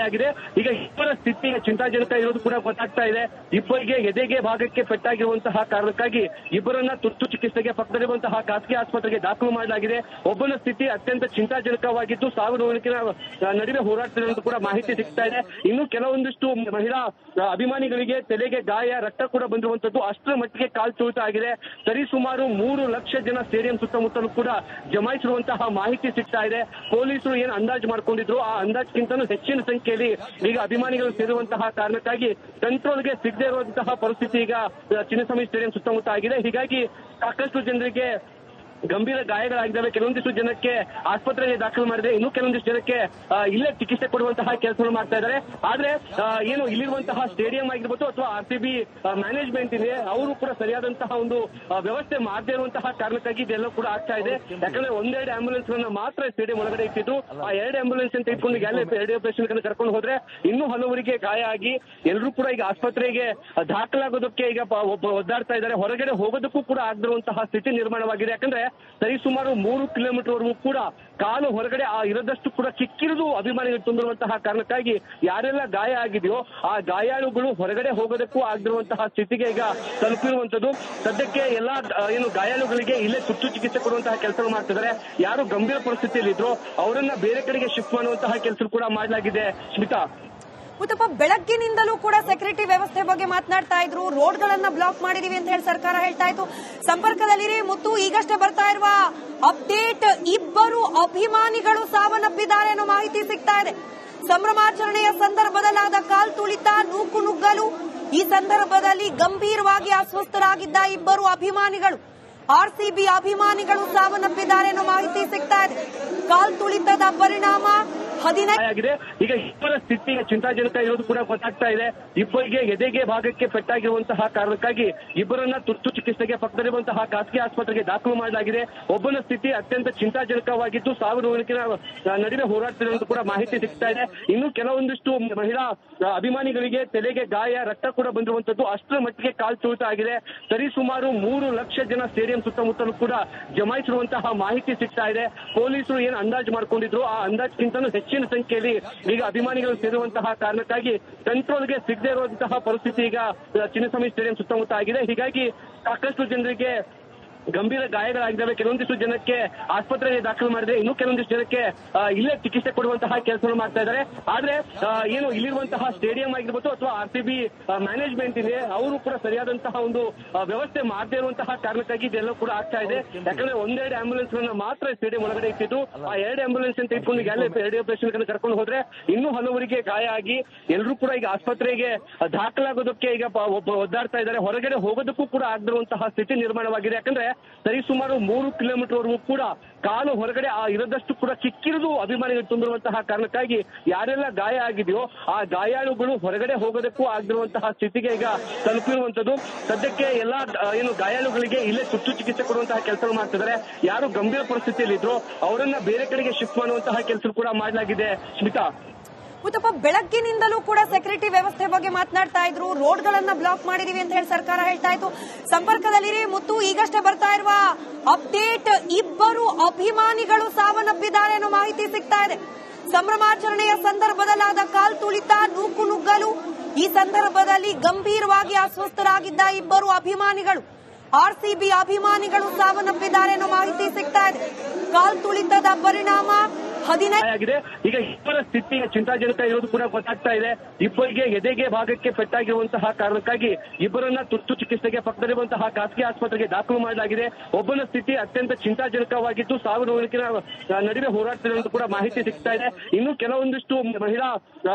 ಗಾಯ ಆಗಿದೆ. ಈಗ ಇಬ್ಬರ ಸ್ಥಿತಿ ಚಿಂತಾಜನಕ ಇರೋದು ಕೂಡ ಗೊತ್ತಾಗ್ತಾ ಇದೆ. ಇಬ್ಬರಿಗೆ ಎದೆಗೆ ಭಾಗಕ್ಕೆ ಪೆಟ್ಟಾಗಿರುವಂತಹ ಕಾರಣಕ್ಕಾಗಿ ಇಬ್ಬರನ್ನ ತುರ್ತು ಚಿಕಿತ್ಸೆಗೆ ಪಕ್ಕದಲ್ಲಿರುವಂತಹ ಖಾಸಗಿ ಆಸ್ಪತ್ರೆಗೆ ದಾಖಲು ಮಾಡಲಾಗಿದೆ. ಒಬ್ಬನ ಸ್ಥಿತಿ ಅತ್ಯಂತ ಚಿಂತಾಜನಕವಾಗಿದ್ದು ಸಾವು ನೋವಿನ ನಡುವೆ ಹೋರಾಡ್ತಿರುವಂತ ಕೂಡ ಮಾಹಿತಿ ಸಿಗ್ತಾ ಇದೆ. ಇನ್ನು ಕೆಲವೊಂದಿಷ್ಟು ಮಹಿಳಾ ಅಭಿಮಾನಿಗಳಿಗೆ ತಲೆಗೆ ಗಾಯ, ರಕ್ತ ಕೂಡ ಬಂದಿರುವಂತದ್ದು. ಅಷ್ಟರ ಮಟ್ಟಿಗೆ ಕಾಲ್ತುಳಿತ ಆಗಿದೆ. ಸರಿಸುಮಾರು 3 ಲಕ್ಷ ಜನ ಸ್ಟೇಡಿಯಂ ಸುತ್ತಮುತ್ತಲೂ ಕೂಡ ಜಮಾಯಿಸಿರುವಂತಹ ಮಾಹಿತಿ ಸಿಗ್ತಾ ಇದೆ. ಪೊಲೀಸರು ಏನು ಅಂದಾಜು ಮಾಡ್ಕೊಂಡಿದ್ರು ಆ ಅಂದಾಜಿಗಿಂತಲೂ ಹೆಚ್ಚಿನ ಸಂಖ್ಯೆಯಲ್ಲಿ ಈಗ ಅಭಿಮಾನಿಗಳು ಸೇರುವಂತಹ ಕಾರಣಕ್ಕಾಗಿ ಕಂಟ್ರೋಲ್ಗೆ ಸಿಗದೇ ಇರುವಂತಹ ಪರಿಸ್ಥಿತಿ ಈಗ ಚಿನ್ನಸ್ವಾಮಿ ಸ್ಟೇಡಿಯಂ ಸುತ್ತಮುತ್ತ ಆಗಿದೆ. ಹೀಗಾಗಿ ಸಾಕಷ್ಟು ಜನರಿಗೆ ಗಂಭೀರ ಗಾಯಗಳಾಗಿದ್ದಾವೆ. ಕೆಲವೊಂದಿಷ್ಟು ಜನಕ್ಕೆ ಆಸ್ಪತ್ರೆಗೆ ದಾಖಲು ಮಾಡಿದೆ. ಇನ್ನು ಕೆಲವೊಂದಿಷ್ಟು ಜನಕ್ಕೆ ಇಲ್ಲೇ ಚಿಕಿತ್ಸೆ ಕೊಡುವಂತಹ ಕೆಲಸವನ್ನು ಮಾಡ್ತಾ ಇದ್ದಾರೆ. ಆದ್ರೆ ಏನು ಇಲ್ಲಿರುವಂತಹ ಸ್ಟೇಡಿಯಂ ಆಗಿರ್ಬೋದು ಅಥವಾ RCB ಮ್ಯಾನೇಜ್ಮೆಂಟ್ ಇದೆ, ಅವರು ಕೂಡ ಸರಿಯಾದಂತಹ ಒಂದು ವ್ಯವಸ್ಥೆ ಮಾಡದೇ ಇರುವಂತಹ ಕಾರಣಕ್ಕಾಗಿ ಇದೆಲ್ಲ ಕೂಡ ಆಗ್ತಾ ಇದೆ. ಯಾಕಂದ್ರೆ ಒಂದೆರಡು ಆಂಬ್ಯುಲೆನ್ಸ್ ಗಳನ್ನ ಮಾತ್ರ ಸ್ಟೇಡಿಯಂ ಒಳಗಡೆ ಇಟ್ಟಿದ್ದು, ಆ 2 ಆಂಬ್ಯುಲೆನ್ಸ್ ಅಂತ ಇಟ್ಕೊಂಡು ಎರಡು ಪೇಷಂಟ್ ಗಳನ್ನ ಕರ್ಕೊಂಡು ಹೋದ್ರೆ ಇನ್ನೂ ಹಲವರಿಗೆ ಗಾಯ ಆಗಿ ಎಲ್ಲರೂ ಕೂಡ ಈಗ ಆಸ್ಪತ್ರೆಗೆ ದಾಖಲಾಗೋದಕ್ಕೆ ಈಗ ಒದ್ದಾಡ್ತಾ ಇದ್ದಾರೆ. ಹೊರಗಡೆ ಹೋಗೋದಕ್ಕೂ ಕೂಡ ಆಗದಿರುವಂತಹ ಸ್ಥಿತಿ ನಿರ್ಮಾಣವಾಗಿದೆ. ಯಾಕಂದ್ರೆ ಸರಿಸುಮಾರು 3 ಕಿಲೋಮೀಟರ್ ವರೆಗೂ ಕೂಡ ಕಾಲು ಹೊರಗಡೆ ಇರದಷ್ಟು ಕೂಡ ಕಿಕ್ಕಿರಿದು ಅಭಿಮಾನಿಗಳು ತುಂಬಿರುವಂತಹ ಕಾರಣಕ್ಕಾಗಿ ಯಾರೆಲ್ಲ ಗಾಯ ಆಗಿದೆಯೋ ಆ ಗಾಯಾಳುಗಳು ಹೊರಗಡೆ ಹೋಗೋದಕ್ಕೂ ಆಗದಿರುವಂತಹ ಸ್ಥಿತಿಗೆ ಈಗ ತಲುಪಿರುವಂತದ್ದು. ಸದ್ಯಕ್ಕೆ ಎಲ್ಲಾ ಏನು ಗಾಯಾಳುಗಳಿಗೆ ಇಲ್ಲೇ ತುರ್ತು ಚಿಕಿತ್ಸೆ ಕೊಡುವಂತಹ ಕೆಲಸ ಮಾಡ್ತಿದ್ದಾರೆ. ಯಾರು ಗಂಭೀರ ಪರಿಸ್ಥಿತಿಯಲ್ಲಿ ಇದ್ರು ಅವರನ್ನ ಬೇರೆ ಕಡೆಗೆ ಶಿಫ್ಟ್ ಮಾಡುವಂತಹ ಕೆಲಸ ಕೂಡ ಮಾಡಲಾಗಿದೆ. ಸ್ಮಿತಾ, ಮುತ್ತಪ್ಪ, ಬೆಳಗ್ಗಿನಿಂದಲೂ ಕೂಡ ಸೆಕ್ಯೂರಿಟಿ ವ್ಯವಸ್ಥೆ ಬಗ್ಗೆ ಮಾತನಾಡ್ತಾ ಇದ್ರು. ರೋಡ್ಗಳನ್ನ ಬ್ಲಾಕ್ ಮಾಡಿದೀವಿ ಅಂತ ಹೇಳಿ ಸರ್ಕಾರ ಹೇಳ್ತಾ ಇತ್ತು. ಸಂಪರ್ಕದಲ್ಲಿರಿ ಮುತ್ತು. ಈಗಷ್ಟೇ ಬರ್ತಾ ಇರುವ ಅಪ್ಡೇಟ್, ಇಬ್ಬರು ಅಭಿಮಾನಿಗಳು ಸಾವನ್ನಪ್ಪಿದ್ದಾರೆ ಅನ್ನೋ ಮಾಹಿತಿ ಸಿಗ್ತಾ ಇದೆ. ಸಂಭ್ರಮಾಚರಣೆಯ ಸಂದರ್ಭದಲ್ಲಾದ ಕಾಲ್ತುಳಿತ, ನೂಕುನುಗ್ಗಲು, ಈ ಸಂದರ್ಭದಲ್ಲಿ ಗಂಭೀರವಾಗಿ ಅಸ್ವಸ್ಥರಾಗಿದ್ದ ಇಬ್ಬರು ಅಭಿಮಾನಿಗಳು, RCB ಅಭಿಮಾನಿಗಳು ಸಾವನ್ನಪ್ಪಿದ್ದಾರೆ ಅನ್ನೋ ಮಾಹಿತಿ ಸಿಗ್ತಾ ಇದೆ. ಕಾಲ್ತುಳಿತದ ಪರಿಣಾಮ 15 ಆಗಿದೆ. ಈಗ ಇಬ್ಬರ ಸ್ಥಿತಿ ಚಿಂತಾಜನಕ ಇರೋದು ಕೂಡ ಗೊತ್ತಾಗ್ತಾ ಇದೆ. ಇಬ್ಬರಿಗೆ ಎದೆಗೆ ಭಾಗಕ್ಕೆ ಪೆಟ್ಟಾಗಿರುವಂತಹ ಕಾರಣಕ್ಕಾಗಿ ಇಬ್ಬರನ್ನ ತುರ್ತು ಚಿಕಿತ್ಸೆಗೆ ಪಕ್ಕದಲ್ಲಿರುವಂತಹ ಖಾಸಗಿ ಆಸ್ಪತ್ರೆಗೆ ದಾಖಲು ಮಾಡಲಾಗಿದೆ. ಒಬ್ಬನ ಸ್ಥಿತಿ ಅತ್ಯಂತ ಚಿಂತಾಜನಕವಾಗಿದ್ದು ಸಾವು ನೋವಿನ ನಡುವೆ ಹೋರಾಡ್ತಿರುವಂತ ಕೂಡ ಮಾಹಿತಿ ಸಿಗ್ತಾ ಇದೆ. ಇನ್ನು ಕೆಲವೊಂದಿಷ್ಟು ಮಹಿಳಾ ಅಭಿಮಾನಿಗಳಿಗೆ ತಲೆಗೆ ಗಾಯ, ರಕ್ತ ಕೂಡ ಬಂದಿರುವಂತದ್ದು. ಅಷ್ಟರ ಮಟ್ಟಿಗೆ ಕಾಲ್ತುಳಿತ ಆಗಿದೆ. ಸರಿಸುಮಾರು 3 ಲಕ್ಷ ಜನ ಸ್ಟೇಡಿಯಂ ಸುತ್ತಮುತ್ತಲೂ ಕೂಡ ಜಮಾಯಿಸಿರುವಂತಹ ಮಾಹಿತಿ ಸಿಗ್ತಾ ಇದೆ. ಪೊಲೀಸರು ಏನು ಅಂದಾಜು ಮಾಡ್ಕೊಂಡಿದ್ರು ಆ ಅಂದಾಜಿಗಿಂತಲೂ ಹೆಚ್ಚಿನ ಸಂಖ್ಯೆಯಲ್ಲಿ ಈಗ ಅಭಿಮಾನಿಗಳು ಸೇರುವಂತಹ ಕಾರಣಕ್ಕಾಗಿ ಕಂಟ್ರೋಲ್ಗೆ ಸಿಗದೇ ಇರುವಂತಹ ಪರಿಸ್ಥಿತಿ ಈಗ ಚಿನ್ನಸ್ವಾಮಿ ಸ್ಟೇಡಿಯಂ ಸುತ್ತಮುತ್ತ ಆಗಿದೆ. ಹೀಗಾಗಿ ಸಾಕಷ್ಟು ಜನರಿಗೆ ಗಂಭೀರ ಗಾಯಗಳಾಗಿದ್ದಾವೆ. ಕೆಲವೊಂದಿಷ್ಟು ಜನಕ್ಕೆ ಆಸ್ಪತ್ರೆಗೆ ದಾಖಲು ಮಾಡಿದೆ. ಇನ್ನು ಕೆಲವೊಂದಿಷ್ಟು ಜನಕ್ಕೆ ಇಲ್ಲೇ ಚಿಕಿತ್ಸೆ ಕೊಡುವಂತಹ ಕೆಲಸವನ್ನು ಮಾಡ್ತಾ ಇದ್ದಾರೆ. ಆದ್ರೆ ಏನು ಇಲ್ಲಿರುವಂತಹ ಸ್ಟೇಡಿಯಂ ಆಗಿರ್ಬೋದು ಅಥವಾ RCB ಮ್ಯಾನೇಜ್ಮೆಂಟ್ ಇದೆ, ಅವರು ಕೂಡ ಸರಿಯಾದಂತಹ ಒಂದು ವ್ಯವಸ್ಥೆ ಮಾಡದೇ ಇರುವಂತಹ ಕಾರಣಕ್ಕಾಗಿ ಇದೆಲ್ಲ ಕೂಡ ಆಗ್ತಾ ಇದೆ. ಯಾಕಂದ್ರೆ ಒಂದೆರಡು ಆಂಬ್ಯುಲೆನ್ಸ್ ಗಳನ್ನ ಮಾತ್ರ ಸ್ಟೇಡಿಯಂ ಒಳಗಡೆ ಇಟ್ಟಿದ್ದು, ಆ 2 ಆಂಬ್ಯುಲೆನ್ಸ್ ಅಂತ ಇಟ್ಕೊಂಡು ಎರಡು ಪೇಷಂಟ್ ಗಳನ್ನ ಕರ್ಕೊಂಡು ಹೋದ್ರೆ ಇನ್ನೂ ಹಲವರಿಗೆ ಗಾಯ ಆಗಿ ಎಲ್ಲರೂ ಕೂಡ ಈಗ ಆಸ್ಪತ್ರೆಗೆ ದಾಖಲಾಗೋದಕ್ಕೆ ಈಗ ಒದ್ದಾಡ್ತಾ ಇದ್ದಾರೆ. ಹೊರಗಡೆ ಹೋಗೋದಕ್ಕೂ ಕೂಡ ಆಗದಿರುವಂತಹ ಸ್ಥಿತಿ ನಿರ್ಮಾಣವಾಗಿದೆ. ಯಾಕಂದ್ರೆ ಸರಿಸುಮಾರು 3 ಕಿಲೋಮೀಟರ್ ವರೆಗೂ ಕೂಡ ಕಾಲು ಹೊರಗಡೆ ಇರದಷ್ಟು ಕೂಡ ಕಿಕ್ಕಿರಿದು ಅಭಿಮಾನಿಗಳು ತುಂಬಿರುವಂತಹ ಕಾರಣಕ್ಕಾಗಿ ಯಾರೆಲ್ಲ ಗಾಯ ಆಗಿದೆಯೋ ಆ ಗಾಯಾಳುಗಳು ಹೊರಗಡೆ ಹೋಗೋದಕ್ಕೂ ಆಗದಿರುವಂತಹ ಸ್ಥಿತಿಗೆ ಈಗ ತಲುಪಿರುವಂತದ್ದು. ಸದ್ಯಕ್ಕೆ ಎಲ್ಲಾ ಏನು ಗಾಯಾಳುಗಳಿಗೆ ಇಲ್ಲೇ ತುರ್ತು ಚಿಕಿತ್ಸೆ ಕೊಡುವಂತಹ ಕೆಲಸ ಮಾಡ್ತಿದ್ದಾರೆ. ಯಾರು ಗಂಭೀರ ಪರಿಸ್ಥಿತಿಯಲ್ಲಿ ಇದ್ರು ಅವರನ್ನ ಬೇರೆ ಕಡೆಗೆ ಶಿಫ್ಟ್ ಮಾಡುವಂತಹ ಕೆಲಸ ಕೂಡ ಮಾಡಲಾಗಿದೆ. ಸ್ಮಿತಾ, ಮುತ್ತಪ್ಪ, ಬೆಳಗ್ಗಿನಿಂದಲೂ ಕೂಡ ಸೆಕ್ಯೂರಿಟಿ ವ್ಯವಸ್ಥೆ ಬಗ್ಗೆ ಮಾತನಾಡ್ತಾ ಇದ್ರು. ರೋಡ್ಗಳನ್ನ ಬ್ಲಾಕ್ ಮಾಡಿದೀವಿ ಅಂತ ಹೇಳಿ ಸರ್ಕಾರ ಹೇಳ್ತಾ ಇತ್ತು. ಸಂಪರ್ಕದಲ್ಲಿರಿ ಮುತ್ತು. ಈಗಷ್ಟೇ ಬರ್ತಾ ಇರುವ ಅಪ್ಡೇಟ್, ಇಬ್ಬರು ಅಭಿಮಾನಿಗಳು ಸಾವನ್ನಪ್ಪಿದ್ದಾರೆ ಅನ್ನೋ ಮಾಹಿತಿ ಸಿಗ್ತಾ ಇದೆ. ಸಂಭ್ರಮಾಚರಣೆಯ ಸಂದರ್ಭದಲ್ಲಾದ ಕಾಲ್ತುಳಿತ, ನೂಕುನುಗ್ಗಲು, ಈ ಸಂದರ್ಭದಲ್ಲಿ ಗಂಭೀರವಾಗಿ ಅಸ್ವಸ್ಥರಾಗಿದ್ದ ಇಬ್ಬರು ಅಭಿಮಾನಿಗಳು, RCB ಅಭಿಮಾನಿಗಳು ಸಾವನ್ನಪ್ಪಿದ್ದಾರೆ ಅನ್ನೋ ಮಾಹಿತಿ ಸಿಗ್ತಾ ಇದೆ. ಕಾಲ್ತುಳಿತದ ಪರಿಣಾಮ 15 ಆಗಿದೆ. ಈಗ ಇಬ್ಬರ ಸ್ಥಿತಿ ಚಿಂತಾಜನಕ ಇರೋದು ಕೂಡ ಗೊತ್ತಾಗ್ತಾ ಇದೆ. ಇಬ್ಬರಿಗೆ ಎದೆಗೆ ಭಾಗಕ್ಕೆ ಪೆಟ್ಟಾಗಿರುವಂತಹ ಕಾರಣಕ್ಕಾಗಿ ಇಬ್ಬರನ್ನ ತುರ್ತು ಚಿಕಿತ್ಸೆಗೆ ಪಕ್ಕದಲ್ಲಿರುವಂತಹ ಖಾಸಗಿ ಆಸ್ಪತ್ರೆಗೆ ದಾಖಲು ಮಾಡಲಾಗಿದೆ. ಒಬ್ಬನ ಸ್ಥಿತಿ ಅತ್ಯಂತ ಚಿಂತಾಜನಕವಾಗಿದ್ದು ಸಾವು ನೋವಿನ ನಡುವೆ ಹೋರಾಡ್ತಿರುವಂತ ಕೂಡ ಮಾಹಿತಿ ಸಿಗ್ತಾ ಇದೆ. ಇನ್ನು ಕೆಲವೊಂದಿಷ್ಟು ಮಹಿಳಾ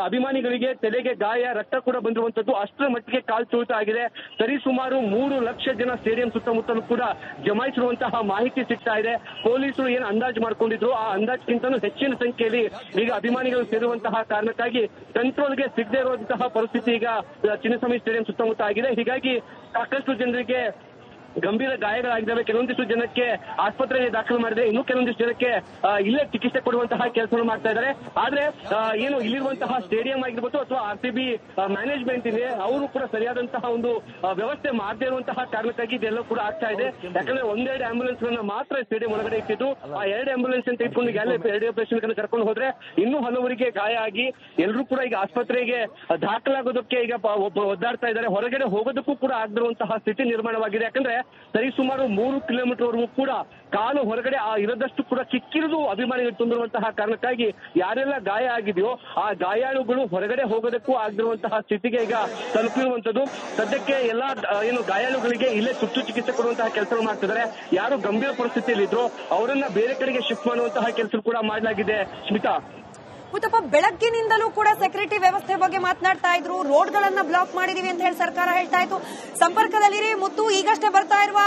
ಅಭಿಮಾನಿಗಳಿಗೆ ತಲೆಗೆ ಗಾಯ, ರಕ್ತ ಕೂಡ ಬಂದಿರುವಂತದ್ದು. ಅಷ್ಟರ ಮಟ್ಟಿಗೆ ಕಾಲ್ತುಳಿತ ಆಗಿದೆ. ಸರಿಸುಮಾರು 3 ಲಕ್ಷ ಜನ ಸ್ಟೇಡಿಯಂ ಸುತ್ತಮುತ್ತಲೂ ಕೂಡ ಜಮಾಯಿಸಿರುವಂತಹ ಮಾಹಿತಿ ಸಿಗ್ತಾ ಇದೆ. ಪೊಲೀಸರು ಏನು ಅಂದಾಜು ಮಾಡ್ಕೊಂಡಿದ್ರು ಆ ಅಂದಾಜಿಗಿಂತಲೂ ಹೆಚ್ಚಿನ ಸಂಖ್ಯೆಯಲ್ಲಿ ಈಗ ಅಭಿಮಾನಿಗಳು ಸೇರುವಂತಹ ಕಾರಣಕ್ಕಾಗಿ ಕಂಟ್ರೋಲ್ಗೆ ಸಿಗದೇ ಇರುವಂತಹ ಪರಿಸ್ಥಿತಿ ಈಗ ಚಿನ್ನಸ್ವಾಮಿ ಸ್ಟೇಡಿಯಂ ಸುತ್ತಮುತ್ತ ಆಗಿದೆ. ಹೀಗಾಗಿ ಸಾಕಷ್ಟು ಜನರಿಗೆ ಗಂಭೀರ ಗಾಯಗಳಾಗಿದ್ದಾವೆ. ಕೆಲವೊಂದಿಷ್ಟು ಜನಕ್ಕೆ ಆಸ್ಪತ್ರೆಗೆ ದಾಖಲು ಮಾಡಿದ್ರೆ, ಇನ್ನು ಕೆಲವೊಂದಿಷ್ಟು ಜನಕ್ಕೆ ಇಲ್ಲೇ ಚಿಕಿತ್ಸೆ ಕೊಡುವಂತಹ ಕೆಲಸವನ್ನು ಮಾಡ್ತಾ ಇದ್ದಾರೆ. ಆದ್ರೆ ಏನು ಇಲ್ಲಿರುವಂತಹ ಸ್ಟೇಡಿಯಂ ಆಗಿರ್ಬೋದು ಅಥವಾ RCB ಮ್ಯಾನೇಜ್ಮೆಂಟ್ ಇದೆ, ಅವರು ಕೂಡ ಸರಿಯಾದಂತಹ ಒಂದು ವ್ಯವಸ್ಥೆ ಮಾಡದೇ ಇರುವಂತಹ ಕಾರಣಕ್ಕಾಗಿ ಇದೆಲ್ಲ ಕೂಡ ಆಗ್ತಾ ಇದೆ. ಯಾಕಂದ್ರೆ ಒಂದೆರಡು ಆಂಬ್ಯುಲೆನ್ಸ್ ಗಳನ್ನ ಮಾತ್ರ ಸ್ಟೇಡಿಯಂ ಒಳಗಡೆ ಇಟ್ಟಿದ್ದು, ಆ ಎರಡು ಆಂಬ್ಯುಲೆನ್ಸ್ ಅಂತ ಇಟ್ಕೊಂಡು ಎರಡು ಪೇಷಂಟ್ ಗಳನ್ನ ಕರ್ಕೊಂಡು ಹೋದ್ರೆ ಇನ್ನೂ ಹಲವರಿಗೆ ಗಾಯ ಆಗಿ ಎಲ್ಲರೂ ಕೂಡ ಈಗ ಆಸ್ಪತ್ರೆಗೆ ದಾಖಲಾಗೋದಕ್ಕೆ ಈಗ ಒದ್ದಾಡ್ತಾ ಇದ್ದಾರೆ. ಹೊರಗಡೆ ಹೋಗೋದಕ್ಕೂ ಕೂಡ ಆಗದಿರುವಂತಹ ಸ್ಥಿತಿ ನಿರ್ಮಾಣವಾಗಿದೆ. ಯಾಕಂದ್ರೆ ಸರಿಸುಮಾರು 3 ಕಿಲೋಮೀಟರ್ ವರೆಗೂ ಕೂಡ ಕಾಲು ಹೊರಗಡೆ ಇರದಷ್ಟು ಕೂಡ ಕಿಕ್ಕಿರಿದು ಅಭಿಮಾನಿಗಳು ತುಂಬಿರುವಂತಹ ಕಾರಣಕ್ಕಾಗಿ ಯಾರೆಲ್ಲ ಗಾಯ ಆಗಿದೆಯೋ ಆ ಗಾಯಾಳುಗಳು ಹೊರಗಡೆ ಹೋಗೋದಕ್ಕೂ ಆಗದಿರುವಂತಹ ಸ್ಥಿತಿಗೆ ಈಗ ತಲುಪಿರುವಂತದ್ದು. ಸದ್ಯಕ್ಕೆ ಎಲ್ಲಾ ಏನು ಗಾಯಾಳುಗಳಿಗೆ ಇಲ್ಲೇ ತುರ್ತು ಚಿಕಿತ್ಸೆ ಕೊಡುವಂತಹ ಕೆಲಸ ಮಾಡ್ತಿದ್ದಾರೆ. ಯಾರು ಗಂಭೀರ ಪರಿಸ್ಥಿತಿಯಲ್ಲಿ ಇದ್ರು ಅವರನ್ನ ಬೇರೆ ಕಡೆಗೆ ಶಿಫ್ಟ್ ಮಾಡುವಂತಹ ಕೆಲಸ ಕೂಡ ಮಾಡಲಾಗಿದೆ. ಸ್ಮಿತಾ, ಉತ್ತಪ್ಪ, ಬೆಳಗ್ಗಿನಿಂದಲೂ ಕೂಡ ಸೆಕ್ಯೂರಿಟಿ ವ್ಯವಸ್ಥೆ ಬಗ್ಗೆ ಮಾತನಾಡ್ತಾ ಇದ್ರು. ರೋಡ್ಗಳನ್ನ ಬ್ಲಾಕ್ ಮಾಡಿದೀವಿ ಅಂತ ಹೇಳಿ ಸರ್ಕಾರ ಹೇಳ್ತಾ ಇತ್ತು. ಸಂಪರ್ಕದಲ್ಲಿರಿ ಮುತ್ತು, ಈಗಷ್ಟೇ ಬರ್ತಾ ಇರುವ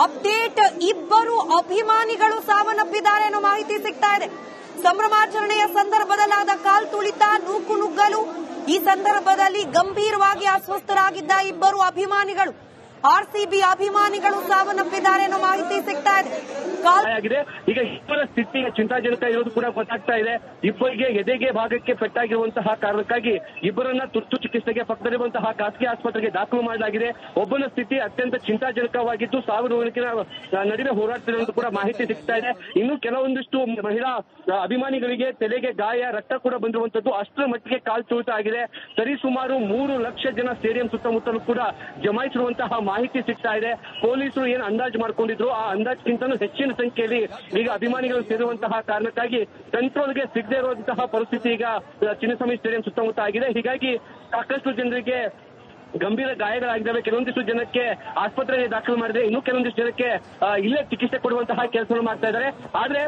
ಅಪ್ಡೇಟ್, ಇಬ್ಬರು ಅಭಿಮಾನಿಗಳು ಸಾವನ್ನಪ್ಪಿದ್ದಾರೆ ಅನ್ನೋ ಮಾಹಿತಿ ಸಿಗ್ತಾ ಇದೆ. ಸಂಭ್ರಮಾಚರಣೆಯ ಸಂದರ್ಭದಲ್ಲಾದ ಕಾಲ್ ತುಳಿತ, ನೂಕು ನುಗ್ಗಲು, ಈ ಸಂದರ್ಭದಲ್ಲಿ ಗಂಭೀರವಾಗಿ ಅಸ್ವಸ್ಥರಾಗಿದ್ದ ಇಬ್ಬರು ಅಭಿಮಾನಿಗಳು, RCB ಅಭಿಮಾನಿಗಳು ಸಾವನ್ನಪ್ಪಿದ್ದಾರೆ ಅನ್ನೋ ಮಾಹಿತಿ ಸಿಗ್ತಾ ಇದೆ. ಈಗ ಇಬ್ಬರ ಸ್ಥಿತಿ ಚಿಂತಾಜನಕ ಇರೋದು ಕೂಡ ಗೊತ್ತಾಗ್ತಾ ಇದೆ. ಇಬ್ಬರಿಗೆ ಎದೆಗೆ ಭಾಗಕ್ಕೆ ಪೆಟ್ಟಾಗಿರುವಂತಹ ಕಾರಣಕ್ಕಾಗಿ ಇಬ್ಬರನ್ನ ತುರ್ತು ಚಿಕಿತ್ಸೆಗೆ ಪಕ್ಕದಲ್ಲಿರುವಂತಹ ಖಾಸಗಿ ಆಸ್ಪತ್ರೆಗೆ ದಾಖಲು ಮಾಡಲಾಗಿದೆ. ಒಬ್ಬನ ಸ್ಥಿತಿ ಅತ್ಯಂತ ಚಿಂತಾಜನಕವಾಗಿದ್ದು ಸಾವಿನ ನಡುವೆ ಹೋರಾಡ್ತಿರುವುದು ಕೂಡ ಮಾಹಿತಿ ಸಿಗ್ತಾ ಇದೆ. ಇನ್ನು ಕೆಲವೊಂದಿಷ್ಟು ಮಹಿಳಾ ಅಭಿಮಾನಿಗಳಿಗೆ ತಲೆಗೆ ಗಾಯ, ರಕ್ತ ಕೂಡ ಬಂದಿರುವಂತದ್ದು. ಅಷ್ಟರ ಮಟ್ಟಿಗೆ ಕಾಲ್ತುಳಿತ ಆಗಿದೆ. ಸರಿಸುಮಾರು 3 ಲಕ್ಷ ಜನ ಸ್ಟೇಡಿಯಂ ಸುತ್ತಮುತ್ತಲೂ ಕೂಡ ಜಮಾಯಿಸಿರುವಂತಹ ಮಾಹಿತಿ ಸಿಗ್ತಾ ಇದೆ. ಪೊಲೀಸರು ಏನು ಅಂದಾಜು ಮಾಡ್ಕೊಂಡಿದ್ರು ಆ ಅಂದಾಜಿಗಿಂತಲೂ ಹೆಚ್ಚಿನ ಸಂಖ್ಯೆಯಲ್ಲಿ ಈಗ ಅಭಿಮಾನಿಗಳು ಸೇರುವಂತಹ ಕಾರಣಕ್ಕಾಗಿ ಕಂಟ್ರೋಲ್ಗೆ ಸಿಗದೇ ಇರುವಂತಹ ಪರಿಸ್ಥಿತಿ ಈಗ ಚಿನ್ನಸ್ವಾಮಿ ಸ್ಟೇಡಿಯಂ ಸುತ್ತಮುತ್ತ ಆಗಿದೆ. ಹೀಗಾಗಿ ಸಾಕಷ್ಟು ಜನರಿಗೆ ಗಂಭೀರ ಗಾಯಗಳಾಗಿದ್ದಾವೆ. ಕೆಲವೊಂದಿಷ್ಟು ಜನಕ್ಕೆ ಆಸ್ಪತ್ರೆಗೆ ದಾಖಲು ಮಾಡಿದ್ರೆ, ಇನ್ನು ಕೆಲವೊಂದಿಷ್ಟು ಜನಕ್ಕೆ ಇಲ್ಲೇ ಚಿಕಿತ್ಸೆ ಕೊಡುವಂತಹ ಕೆಲಸವನ್ನು ಮಾಡ್ತಾ ಇದ್ದಾರೆ. ಆದ್ರೆ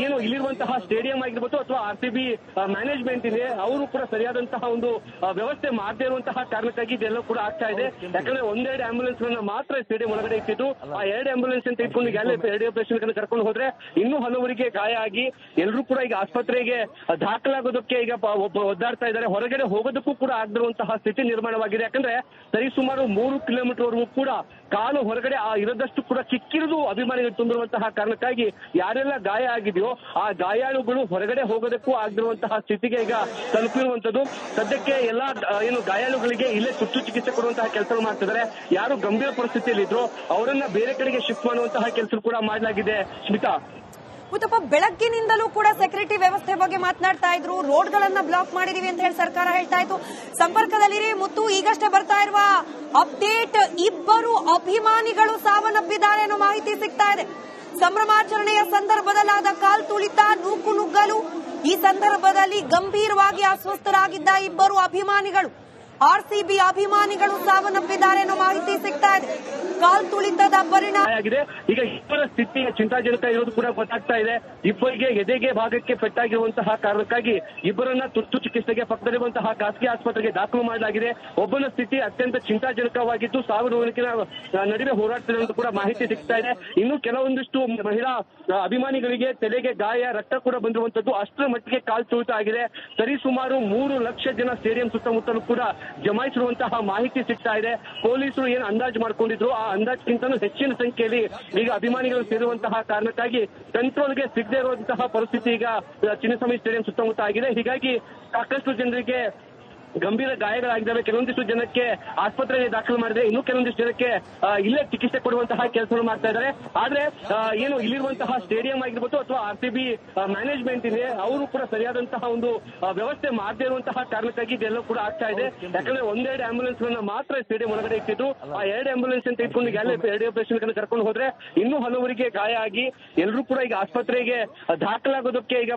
ಏನು ಇಲ್ಲಿರುವಂತಹ ಸ್ಟೇಡಿಯಂ ಆಗಿರ್ಬೋದು ಅಥವಾ RCB ಮ್ಯಾನೇಜ್ಮೆಂಟ್ ಇದೆ, ಅವರು ಕೂಡ ಸರಿಯಾದಂತಹ ಒಂದು ವ್ಯವಸ್ಥೆ ಮಾಡದೇ ಇರುವಂತಹ ಕಾರಣಕ್ಕಾಗಿ ಇದೆಲ್ಲ ಕೂಡ ಆಗ್ತಾ ಇದೆ. ಯಾಕಂದ್ರೆ ಒಂದೆರಡು ಆಂಬ್ಯುಲೆನ್ಸ್ ಗಳನ್ನ ಮಾತ್ರ ಸ್ಟೇಡಿಯಂ ಒಳಗಡೆ ಇಟ್ಟಿದ್ದು, ಆ ಎರಡು ಆಂಬ್ಯುಲೆನ್ಸ್ ಅಂತ ಇಟ್ಕೊಂಡು ಎರಡು ಪೇಷಂಟ್ ಗಳನ್ನ ಕರ್ಕೊಂಡು ಹೋದ್ರೆ ಇನ್ನೂ ಹಲವರಿಗೆ ಗಾಯ ಆಗಿ ಎಲ್ಲರೂ ಕೂಡ ಈಗ ಆಸ್ಪತ್ರೆಗೆ ದಾಖಲಾಗೋದಕ್ಕೆ ಈಗ ಒದ್ದಾಡ್ತಾ ಇದ್ದಾರೆ. ಹೊರಗಡೆ ಹೋಗೋದಕ್ಕೂ ಕೂಡ ಆಗದಿರುವಂತಹ ಸ್ಥಿತಿ ನಿರ್ಮಾಣವಾಗಿದೆ. ಯಾಕಂದ್ರೆ ಸರಿಸುಮಾರು 3 ಕಿಲೋಮೀಟರ್ ವರೆಗೂ ಕೂಡ ಕಾಲು ಹೊರಗಡೆ ಇರದಷ್ಟು ಕೂಡ ಕಿಕ್ಕಿರಿದು ಅಭಿಮಾನಿಗಳು ತುಂಬಿರುವಂತಹ ಕಾರಣಕ್ಕಾಗಿ ಯಾರೆಲ್ಲ ಗಾಯ ಆಗಿದೆಯೋ ಆ ಗಾಯಾಳುಗಳು ಹೊರಗಡೆ ಹೋಗೋದಕ್ಕೂ ಆಗದಿರುವಂತಹ ಸ್ಥಿತಿಗೆ ಈಗ ತಲುಪಿರುವಂತದ್ದು. ಸದ್ಯಕ್ಕೆ ಎಲ್ಲಾ ಏನು ಗಾಯಾಳುಗಳಿಗೆ ಇಲ್ಲೇ ತುರ್ತು ಚಿಕಿತ್ಸೆ ಕೊಡುವಂತಹ ಕೆಲಸ ಮಾಡ್ತಿದ್ದಾರೆ. ಯಾರು ಗಂಭೀರ ಪರಿಸ್ಥಿತಿಯಲ್ಲಿ ಇದ್ರು ಅವರನ್ನ ಬೇರೆ ಕಡೆಗೆ ಶಿಫ್ಟ್ ಮಾಡುವಂತಹ ಕೆಲಸ ಕೂಡ ಮಾಡಲಾಗಿದೆ. ಸ್ಮಿತಾ, ಉತ್ತಪ್ಪ, ಬೆಳಗ್ಗಿನಿಂದಲೂ ಕೂಡ ಸೆಕ್ಯೂರಿಟಿ ವ್ಯವಸ್ಥೆ ಬಗ್ಗೆ ಮಾತನಾಡ್ತಾ ಇದ್ರು. ರೋಡ್ಗಳನ್ನ ಬ್ಲಾಕ್ ಮಾಡಿದೀವಿ ಅಂತ ಹೇಳಿ ಸರ್ಕಾರ ಹೇಳ್ತಾ ಇತ್ತು. ಸಂಪರ್ಕದಲ್ಲಿರಿ ಮುತ್ತು, ಈಗಷ್ಟೇ ಬರ್ತಾ ಇರುವ ಅಪ್ಡೇಟ್, ಇಬ್ಬರು ಅಭಿಮಾನಿಗಳು ಸಾವನ್ನಪ್ಪಿದ್ದಾರೆ ಅನ್ನೋ ಮಾಹಿತಿ ಸಿಗ್ತಾ ಇದೆ. ಸಂಭ್ರಮಾಚರಣೆಯ ಸಂದರ್ಭದಲ್ಲಾದ ಕಾಲ್ ತುಳಿತ, ನೂಕು ನುಗ್ಗಲು, ಈ ಸಂದರ್ಭದಲ್ಲಿ ಗಂಭೀರವಾಗಿ ಅಸ್ವಸ್ಥರಾಗಿದ್ದ ಇಬ್ಬರು ಅಭಿಮಾನಿಗಳು, RCB ಅಭಿಮಾನಿಗಳು ಸಾವನ್ನಪ್ಪಿದ್ದಾರೆ ಅನ್ನೋ ಮಾಹಿತಿ ಸಿಗ್ತಾ ಇದೆ. ಕಾಲ್ ತುಳಿತದ ಪರಿಣಾಮ ಈಗ ಇಬ್ಬರ ಸ್ಥಿತಿ ಚಿಂತಾಜನಕ ಇರೋದು ಕೂಡ ಗೊತ್ತಾಗ್ತಾ ಇದೆ. ಇಬ್ಬರಿಗೆ ಎದೆಗೆ ಭಾಗಕ್ಕೆ ಪೆಟ್ಟಾಗಿರುವಂತಹ ಕಾರಣಕ್ಕಾಗಿ ಇಬ್ಬರನ್ನ ತುರ್ತು ಚಿಕಿತ್ಸೆಗೆ ಪಕ್ಕದಲ್ಲಿರುವಂತಹ ಖಾಸಗಿ ಆಸ್ಪತ್ರೆಗೆ ದಾಖಲು ಮಾಡಲಾಗಿದೆ. ಒಬ್ಬನ ಸ್ಥಿತಿ ಅತ್ಯಂತ ಚಿಂತಾಜನಕವಾಗಿದ್ದು ಸಾವಿನ ನಡುವೆ ಹೋರಾಡ್ತಿರುವುದು ಕೂಡ ಮಾಹಿತಿ ಸಿಗ್ತಾ ಇದೆ. ಇನ್ನು ಕೆಲವೊಂದಿಷ್ಟು ಮಹಿಳಾ ಅಭಿಮಾನಿಗಳಿಗೆ ತಲೆಗೆ ಗಾಯ, ರಕ್ತ ಕೂಡ ಬಂದಿರುವಂತದ್ದು. ಅಷ್ಟರ ಮಟ್ಟಿಗೆ ಕಾಲ್ತುಳಿತ ಆಗಿದೆ. ಸರಿಸುಮಾರು 3 ಲಕ್ಷ ಜನ ಸ್ಟೇಡಿಯಂ ಸುತ್ತಮುತ್ತಲೂ ಕೂಡ ಜಮಾಯಿಸಿರುವಂತಹ ಮಾಹಿತಿ ಸಿಗ್ತಾ ಇದೆ. ಪೊಲೀಸರು ಏನು ಅಂದಾಜು ಮಾಡ್ಕೊಂಡಿದ್ರು ಆ ಅಂದಾಜಿಗಿಂತಲೂ ಹೆಚ್ಚಿನ ಸಂಖ್ಯೆಯಲ್ಲಿ ಈಗ ಅಭಿಮಾನಿಗಳು ಸೇರುವಂತಹ ಕಾರಣಕ್ಕಾಗಿ ಕಂಟ್ರೋಲ್ಗೆ ಸಿಗದೇ ಇರುವಂತಹ ಪರಿಸ್ಥಿತಿ ಈಗ ಚಿನ್ನಸ್ವಾಮಿ ಸ್ಟೇಡಿಯಂ ಸುತ್ತಮುತ್ತ ಆಗಿದೆ. ಹೀಗಾಗಿ ಸಾಕಷ್ಟು ಜನರಿಗೆ ಗಂಭೀರ ಗಾಯಗಳಾಗಿದ್ದಾವೆ. ಕೆಲವೊಂದಿಷ್ಟು ಜನಕ್ಕೆ ಆಸ್ಪತ್ರೆಗೆ ದಾಖಲು ಮಾಡಿದ್ರೆ, ಇನ್ನು ಕೆಲವೊಂದಿಷ್ಟು ಜನಕ್ಕೆ ಇಲ್ಲೇ ಚಿಕಿತ್ಸೆ ಕೊಡುವಂತಹ ಕೆಲಸವನ್ನು ಮಾಡ್ತಾ ಇದ್ದಾರೆ. ಆದ್ರೆ ಏನು ಇಲ್ಲಿರುವಂತಹ ಸ್ಟೇಡಿಯಂ ಆಗಿರ್ಬೋದು ಅಥವಾ RCB ಮ್ಯಾನೇಜ್ಮೆಂಟ್ ಇದೆ, ಅವರು ಕೂಡ ಸರಿಯಾದಂತಹ ಒಂದು ವ್ಯವಸ್ಥೆ ಮಾಡದೇ ಇರುವಂತಹ ಕಾರಣಕ್ಕಾಗಿ ಇದೆಲ್ಲ ಕೂಡ ಆಗ್ತಾ ಇದೆ. ಯಾಕಂದ್ರೆ ಒಂದೆರಡು ಆಂಬ್ಯುಲೆನ್ಸ್ ಗಳನ್ನ ಮಾತ್ರ ಸ್ಟೇಡಿಯಂ ಒಳಗಡೆ ಇಟ್ಟಿದ್ದು, ಆ ಎರಡು ಆಂಬ್ಯುಲೆನ್ಸ್ ಅಂತ ಇಟ್ಕೊಂಡು ಎರಡು ಪೇಷಂಟ್ ಗಳನ್ನ ಕರ್ಕೊಂಡು ಹೋದ್ರೆ ಇನ್ನೂ ಹಲವರಿಗೆ ಗಾಯ ಆಗಿ ಎಲ್ಲರೂ ಕೂಡ ಈಗ ಆಸ್ಪತ್ರೆಗೆ ದಾಖಲಾಗೋದಕ್ಕೆ ಈಗ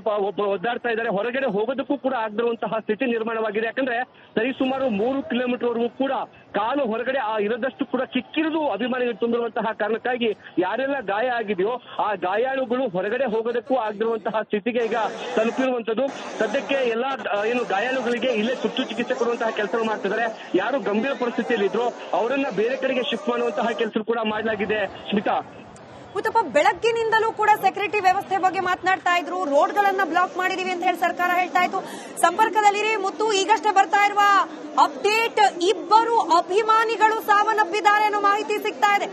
ಒದ್ದಾಡ್ತಾ ಇದ್ದಾರೆ. ಹೊರಗಡೆ ಹೋಗೋದಕ್ಕೂ ಕೂಡ ಆಗದಿರುವಂತಹ ಸ್ಥಿತಿ ನಿರ್ಮಾಣವಾಗಿದೆ. ಯಾಕಂದ್ರೆ ಸರಿಸುಮಾರು 3 ಕಿಲೋಮೀಟರ್ ವರೆಗೂ ಕೂಡ ಕಾಲು ಹೊರಗಡೆ ಇರದಷ್ಟು ಕೂಡ ಕಿಕ್ಕಿರಿದು ಅಭಿಮಾನಿಗಳು ತುಂಬಿರುವಂತಹ ಕಾರಣಕ್ಕಾಗಿ ಯಾರೆಲ್ಲ ಗಾಯ ಆಗಿದೆಯೋ ಆ ಗಾಯಾಳುಗಳು ಹೊರಗಡೆ ಹೋಗೋದಕ್ಕೂ ಆಗದಿರುವಂತಹ ಸ್ಥಿತಿಗೆ ಈಗ ತಲುಪಿರುವಂತದ್ದು. ಸದ್ಯಕ್ಕೆ ಎಲ್ಲಾ ಏನು ಗಾಯಾಳುಗಳಿಗೆ ಇಲ್ಲೇ ತುರ್ತು ಚಿಕಿತ್ಸೆ ಕೊಡುವಂತಹ ಕೆಲಸ ಮಾಡ್ತಿದ್ದಾರೆ. ಯಾರು ಗಂಭೀರ ಪರಿಸ್ಥಿತಿಯಲ್ಲಿ ಇದ್ರು ಅವರನ್ನ ಬೇರೆ ಕಡೆಗೆ ಶಿಫ್ಟ್ ಮಾಡುವಂತಹ ಕೆಲಸ ಕೂಡ ಮಾಡಲಾಗಿದೆ. ಸ್ಮಿತಾ, ಉತ್ತಪ್ಪ, ಬೆಳಗ್ಗಿನಿಂದಲೂ ಕೂಡ ಸೆಕ್ಯೂರಿಟಿ ವ್ಯವಸ್ಥೆ ಬಗ್ಗೆ ಮಾತನಾಡ್ತಾ ಇದ್ರು. ರೋಡ್ಗಳನ್ನ ಬ್ಲಾಕ್ ಮಾಡಿದೀವಿ ಅಂತ ಹೇಳಿ ಸರ್ಕಾರ ಹೇಳ್ತಾ ಇತ್ತು. ಸಂಪರ್ಕದಲ್ಲಿರಿ ಮುತ್ತು, ಈಗಷ್ಟೇ ಬರ್ತಾ ಇರುವ ಅಪ್ಡೇಟ್, ಇಬ್ಬರು ಅಭಿಮಾನಿಗಳು ಸಾವನ್ನಪ್ಪಿದ್ದಾರೆ ಅನ್ನೋ ಮಾಹಿತಿ ಸಿಗ್ತಾ ಇದೆ.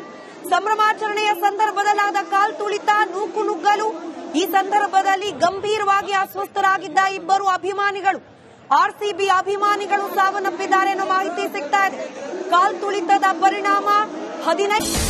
ಸಂಭ್ರಮಾಚರಣೆಯ ಸಂದರ್ಭದಲ್ಲಾದ ಕಾಲ್ತುಳಿತ, ನೂಕುನುಗ್ಗಲು. ಈ ಸಂದರ್ಭದಲ್ಲಿ ಗಂಭೀರವಾಗಿ ಅಸ್ವಸ್ಥರಾಗಿದ್ದ ಇಬ್ಬರು ಅಭಿಮಾನಿಗಳು, ಆರ್ಸಿಬಿ ಅಭಿಮಾನಿಗಳು ಸಾವನ್ನಪ್ಪಿದ್ದಾರೆ ಅನ್ನೋ ಮಾಹಿತಿ ಸಿಗ್ತಾ ಇದೆ. ಕಾಲ್ತುಳಿತದ ಪರಿಣಾಮ 15